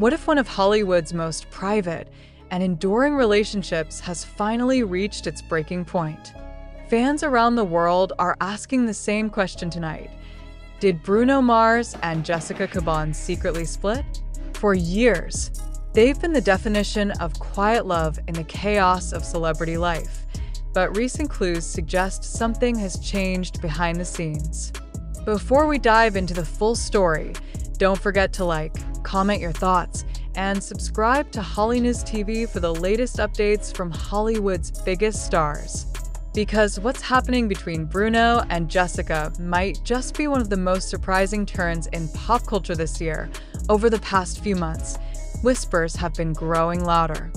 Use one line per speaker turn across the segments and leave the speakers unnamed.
What if one of Hollywood's most private and enduring relationships has finally reached its breaking point? Fans around the world are asking the same question tonight. Did Bruno Mars and Jessica Caban secretly split? For years, they've been the definition of quiet love in the chaos of celebrity life, but recent clues suggest something has changed behind the scenes. Before we dive into the full story, don't forget to like, comment your thoughts, and subscribe to HOLLYNEWS TV for the latest updates from Hollywood's biggest stars. Because what's happening between Bruno and Jessica might just be one of the most surprising turns in pop culture this year. Over the past few months, whispers have been growing louder.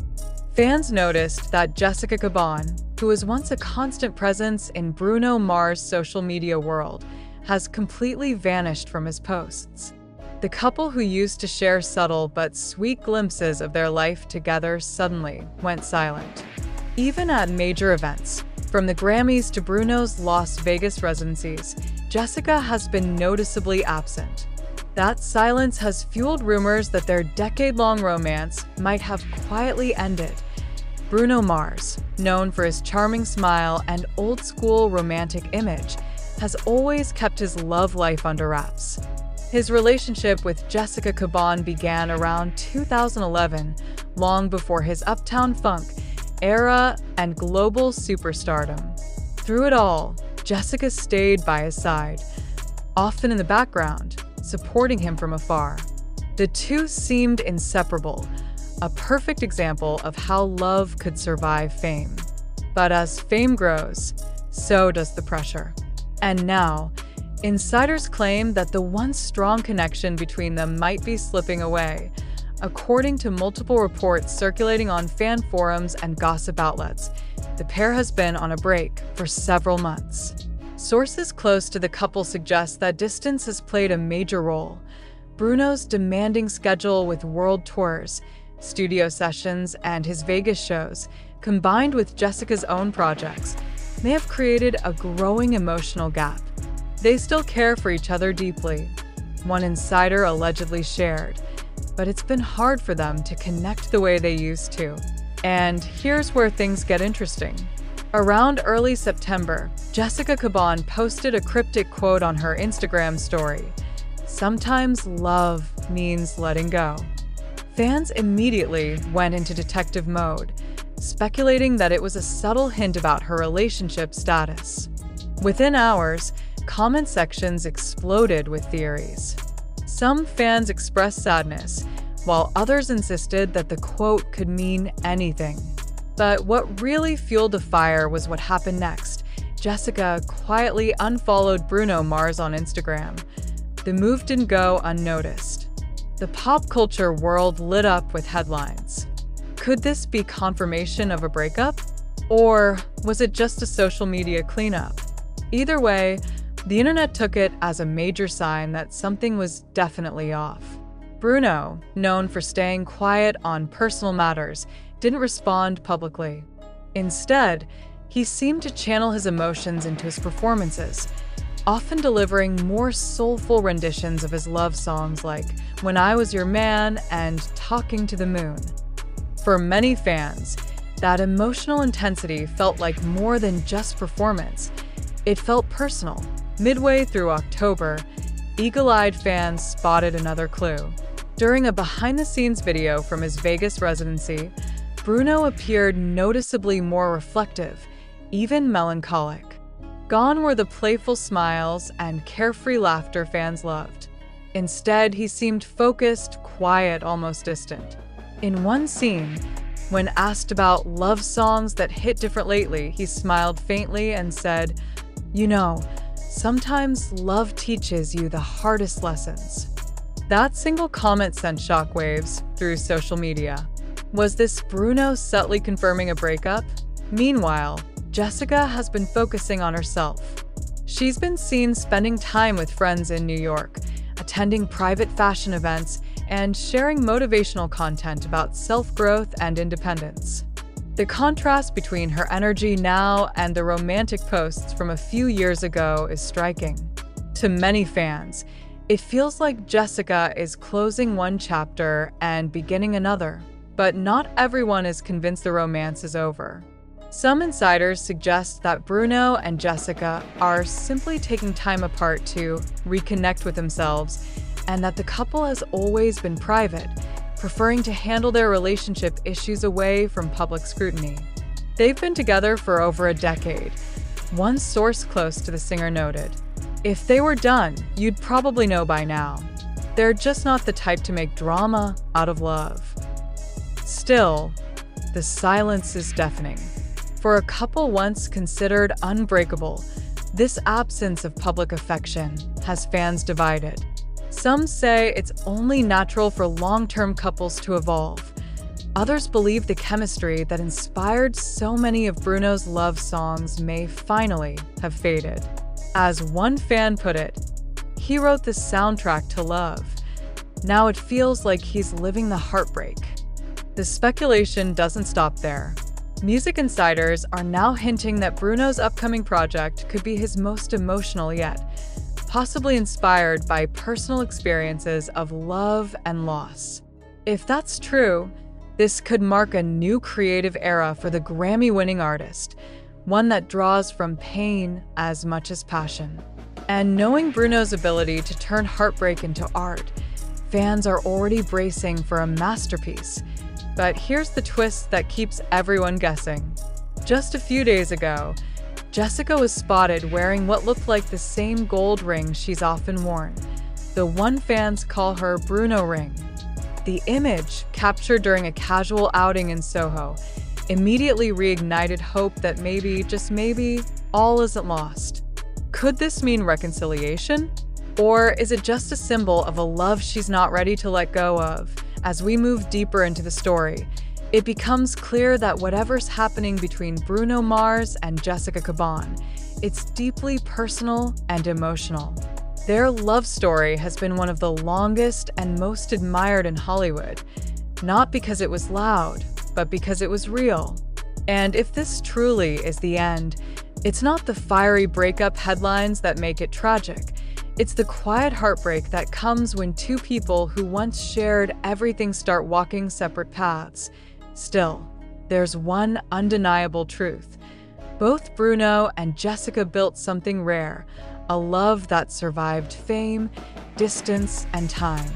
Fans noticed that Jessica Caban, who was once a constant presence in Bruno Mars' social media world, has completely vanished from his posts. The couple, who used to share subtle but sweet glimpses of their life together, suddenly went silent. Even at major events, from the Grammys to Bruno's Las Vegas residencies, Jessica has been noticeably absent. That silence has fueled rumors that their decade-long romance might have quietly ended. Bruno Mars, known for his charming smile and old-school romantic image, has always kept his love life under wraps. His relationship with Jessica Caban began around 2011, long before his Uptown Funk era and global superstardom. Through it all, Jessica stayed by his side, often in the background, supporting him from afar. The two seemed inseparable, a perfect example of how love could survive fame. But as fame grows, so does the pressure. And now, insiders claim that the once strong connection between them might be slipping away. According to multiple reports circulating on fan forums and gossip outlets, the pair has been on a break for several months. Sources close to the couple suggest that distance has played a major role. Bruno's demanding schedule with world tours, studio sessions, and his Vegas shows, combined with Jessica's own projects, may have created a growing emotional gap. They still care for each other deeply, one insider allegedly shared, but it's been hard for them to connect the way they used to. And here's where things get interesting. Around early September, Jessica Caban posted a cryptic quote on her Instagram story: "Sometimes love means letting go." Fans immediately went into detective mode, speculating that it was a subtle hint about her relationship status. Within hours, comment sections exploded with theories. Some fans expressed sadness, while others insisted that the quote could mean anything. But what really fueled the fire was what happened next. Jessica quietly unfollowed Bruno Mars on Instagram. The move didn't go unnoticed. The pop culture world lit up with headlines. Could this be confirmation of a breakup? Or was it just a social media cleanup? Either way, the internet took it as a major sign that something was definitely off. Bruno, known for staying quiet on personal matters, didn't respond publicly. Instead, he seemed to channel his emotions into his performances, often delivering more soulful renditions of his love songs like "When I Was Your Man" and "Talking to the Moon." For many fans, that emotional intensity felt like more than just performance. It felt personal. Midway through October, eagle-eyed fans spotted another clue. During a behind-the-scenes video from his Vegas residency, Bruno appeared noticeably more reflective, even melancholic. Gone were the playful smiles and carefree laughter fans loved. Instead, he seemed focused, quiet, almost distant. In one scene, when asked about love songs that hit different lately, he smiled faintly and said, "You know, sometimes love teaches you the hardest lessons." That single comment sent shockwaves through social media. Was this Bruno subtly confirming a breakup? Meanwhile, Jessica has been focusing on herself. She's been seen spending time with friends in New York, attending private fashion events, and sharing motivational content about self-growth and independence. The contrast between her energy now and the romantic posts from a few years ago is striking. To many fans, It feels like Jessica is closing one chapter and beginning another, but not everyone is convinced the romance is over. Some insiders suggest that Bruno and Jessica are simply taking time apart to reconnect with themselves, and that the couple has always been private, preferring to handle their relationship issues away from public scrutiny. They've been together for over a decade. One source close to the singer noted, "If they were done, you'd probably know by now. They're just not the type to make drama out of love." Still, the silence is deafening. For a couple once considered unbreakable, this absence of public affection has fans divided. Some say it's only natural for long-term couples to evolve. Others believe the chemistry that inspired so many of Bruno's love songs may finally have faded. As one fan put it, "He wrote the soundtrack to love. Now it feels like he's living the heartbreak." The speculation doesn't stop there. Music insiders are now hinting that Bruno's upcoming project could be his most emotional yet, possibly inspired by personal experiences of love and loss. If that's true, this could mark a new creative era for the Grammy-winning artist, one that draws from pain as much as passion. And knowing Bruno's ability to turn heartbreak into art, fans are already bracing for a masterpiece. But here's the twist that keeps everyone guessing. Just a few days ago, Jessica was spotted wearing what looked like the same gold ring she's often worn, the one fans call her Bruno ring. The image, captured during a casual outing in Soho, immediately reignited hope that maybe, just maybe, all isn't lost. Could this mean reconciliation? Or is it just a symbol of a love she's not ready to let go of? As we move deeper into the story, it becomes clear that whatever's happening between Bruno Mars and Jessica Caban, it's deeply personal and emotional. Their love story has been one of the longest and most admired in Hollywood, not because it was loud, but because it was real. And if this truly is the end, it's not the fiery breakup headlines that make it tragic. It's the quiet heartbreak that comes when two people who once shared everything start walking separate paths. Still, there's one undeniable truth. Both Bruno and Jessica built something rare, a love that survived fame, distance, and time.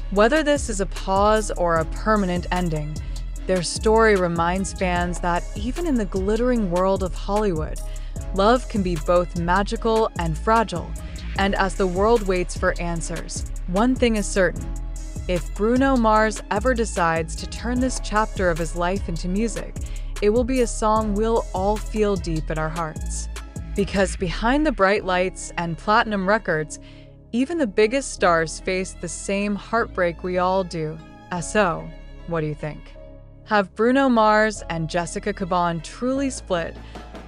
Whether this is a pause or a permanent ending, their story reminds fans that even in the glittering world of Hollywood, love can be both magical and fragile. And as the world waits for answers, one thing is certain. If Bruno Mars ever decides to turn this chapter of his life into music, it will be a song we'll all feel deep in our hearts. Because behind the bright lights and platinum records, even the biggest stars face the same heartbreak we all do. So, what do you think? Have Bruno Mars and Jessica Caban truly split?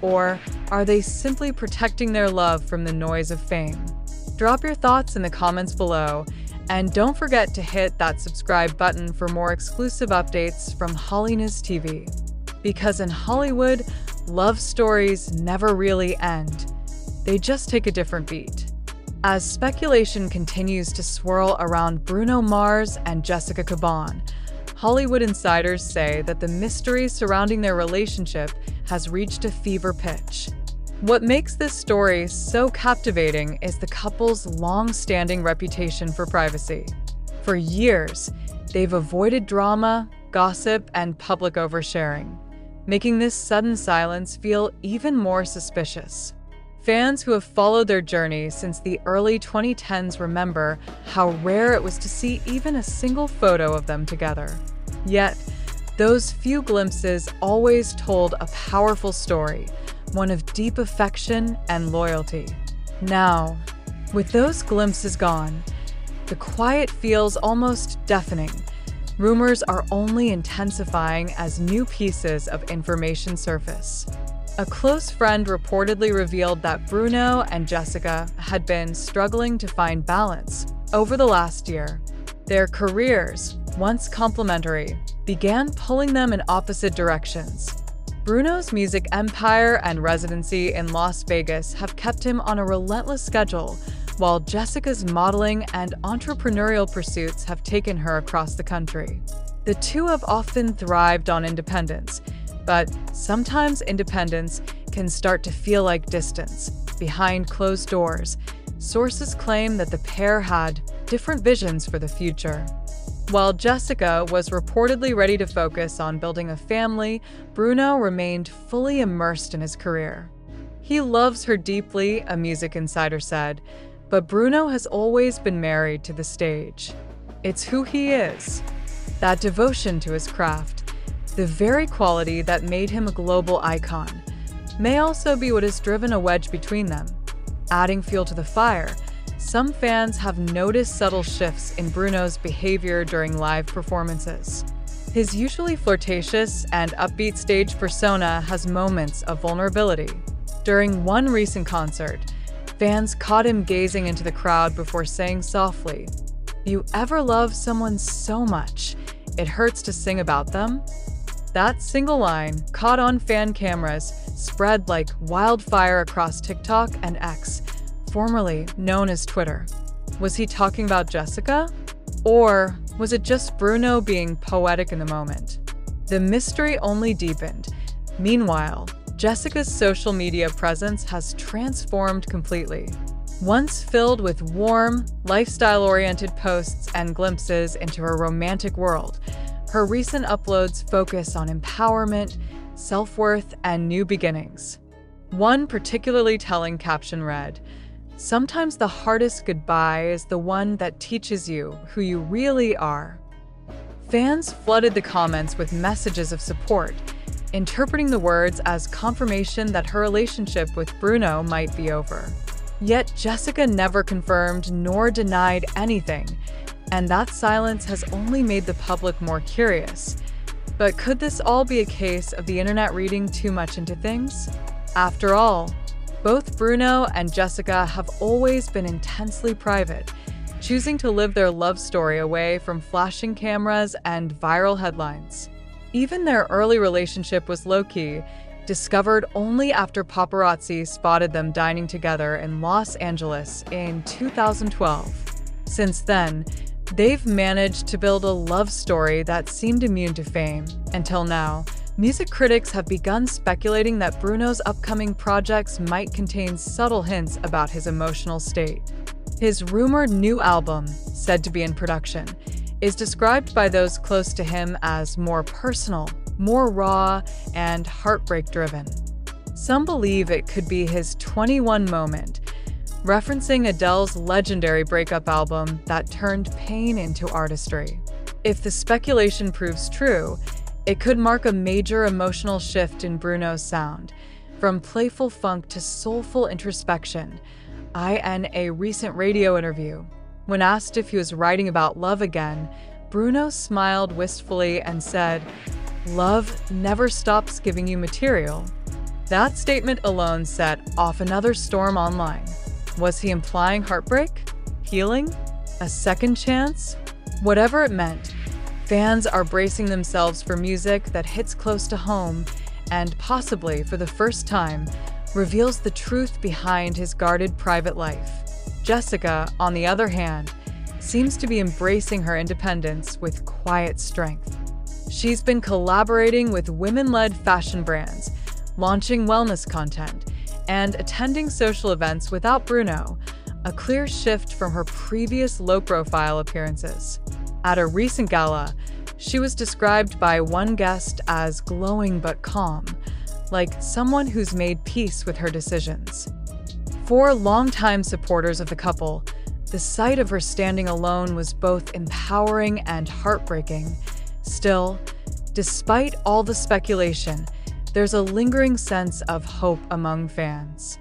Or are they simply protecting their love from the noise of fame? Drop your thoughts in the comments below, and don't forget to hit that subscribe button for more exclusive updates from HOLLYNEWS TV. Because in Hollywood, love stories never really end. They just take a different beat. As speculation continues to swirl around Bruno Mars and Jessica Caban, Hollywood insiders say that the mystery surrounding their relationship has reached a fever pitch. What makes this story so captivating is the couple's long-standing reputation for privacy. For years, they've avoided drama, gossip, and public oversharing, making this sudden silence feel even more suspicious. Fans who have followed their journey since the early 2010s remember how rare it was to see even a single photo of them together. Yet, those few glimpses always told a powerful story, one of deep affection and loyalty. Now, with those glimpses gone, the quiet feels almost deafening. Rumors are only intensifying as new pieces of information surface. A close friend reportedly revealed that Bruno and Jessica had been struggling to find balance over the last year. Their careers, once complementary, began pulling them in opposite directions. Bruno's music empire and residency in Las Vegas have kept him on a relentless schedule, while Jessica's modeling and entrepreneurial pursuits have taken her across the country. The two have often thrived on independence, but sometimes independence can start to feel like distance. Behind closed doors, sources claim that the pair had different visions for the future. While Jessica was reportedly ready to focus on building a family, Bruno remained fully immersed in his career. He loves her deeply, a music insider said, but Bruno has always been married to the stage. It's who he is. That devotion to his craft, the very quality that made him a global icon, may also be what has driven a wedge between them. Adding fuel to the fire, some fans have noticed subtle shifts in Bruno's behavior during live performances. His usually flirtatious and upbeat stage persona has moments of vulnerability. During one recent concert, fans caught him gazing into the crowd before saying softly, "You ever love someone so much, it hurts to sing about them?" That single line, caught on fan cameras, spread like wildfire across TikTok and X, formerly known as Twitter. Was he talking about Jessica? Or was it just Bruno being poetic in the moment? The mystery only deepened. Meanwhile, Jessica's social media presence has transformed completely. Once filled with warm, lifestyle-oriented posts and glimpses into her romantic world, her recent uploads focus on empowerment, self-worth, and new beginnings. One particularly telling caption read, "Sometimes the hardest goodbye is the one that teaches you who you really are." Fans flooded the comments with messages of support, interpreting the words as confirmation that her relationship with Bruno might be over. Yet Jessica never confirmed nor denied anything, and that silence has only made the public more curious. But could this all be a case of the internet reading too much into things? After all, both Bruno and Jessica have always been intensely private, choosing to live their love story away from flashing cameras and viral headlines. Even their early relationship was low-key, discovered only after paparazzi spotted them dining together in Los Angeles in 2012. Since then, they've managed to build a love story that seemed immune to fame. Until now, music critics have begun speculating that Bruno's upcoming projects might contain subtle hints about his emotional state. His rumored new album, said to be in production, is described by those close to him as more personal, more raw, and heartbreak-driven. Some believe it could be his 21 moment, referencing Adele's legendary breakup album that turned pain into artistry. If the speculation proves true, it could mark a major emotional shift in Bruno's sound, from playful funk to soulful introspection. In a recent radio interview, when asked if he was writing about love again, Bruno smiled wistfully and said, "Love never stops giving you material." That statement alone set off another storm online. Was he implying heartbreak? Healing? A second chance? Whatever it meant, fans are bracing themselves for music that hits close to home and, possibly for the first time, reveals the truth behind his guarded private life. Jessica, on the other hand, seems to be embracing her independence with quiet strength. She's been collaborating with women-led fashion brands, launching wellness content, and attending social events without Bruno, a clear shift from her previous low-profile appearances. At a recent gala, she was described by one guest as glowing but calm, like someone who's made peace with her decisions. For longtime supporters of the couple, the sight of her standing alone was both empowering and heartbreaking. Still, despite all the speculation, there's a lingering sense of hope among fans.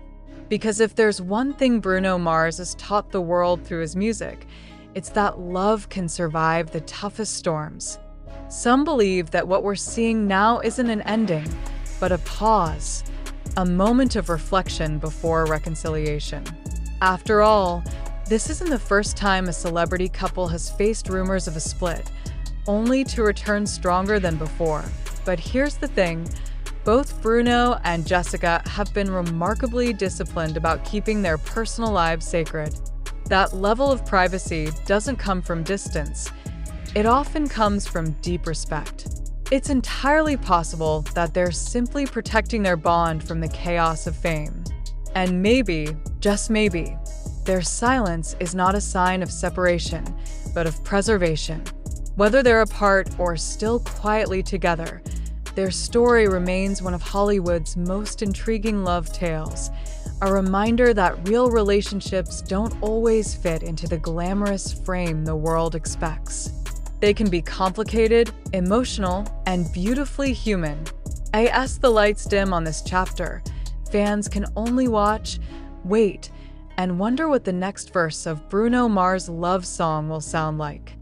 Because if there's one thing Bruno Mars has taught the world through his music, it's that love can survive the toughest storms. Some believe that what we're seeing now isn't an ending, but a pause, a moment of reflection before reconciliation. After all, this isn't the first time a celebrity couple has faced rumors of a split, only to return stronger than before. But here's the thing, both Bruno and Jessica have been remarkably disciplined about keeping their personal lives sacred. That level of privacy doesn't come from distance. It often comes from deep respect. It's entirely possible that they're simply protecting their bond from the chaos of fame. And maybe, just maybe, their silence is not a sign of separation, but of preservation. Whether they're apart or still quietly together, their story remains one of Hollywood's most intriguing love tales, a reminder that real relationships don't always fit into the glamorous frame the world expects. They can be complicated, emotional, and beautifully human. As the lights dim on this chapter, fans can only watch, wait, and wonder what the next verse of Bruno Mars' love song will sound like.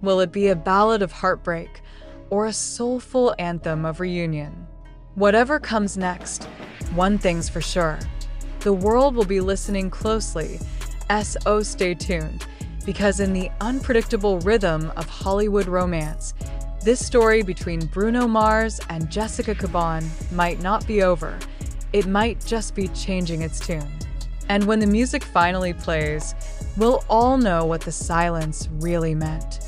Will it be a ballad of heartbreak or a soulful anthem of reunion? Whatever comes next, one thing's for sure. The world will be listening closely, so stay tuned, because in the unpredictable rhythm of Hollywood romance, this story between Bruno Mars and Jessica Caban might not be over. It might just be changing its tune. And when the music finally plays, we'll all know what the silence really meant.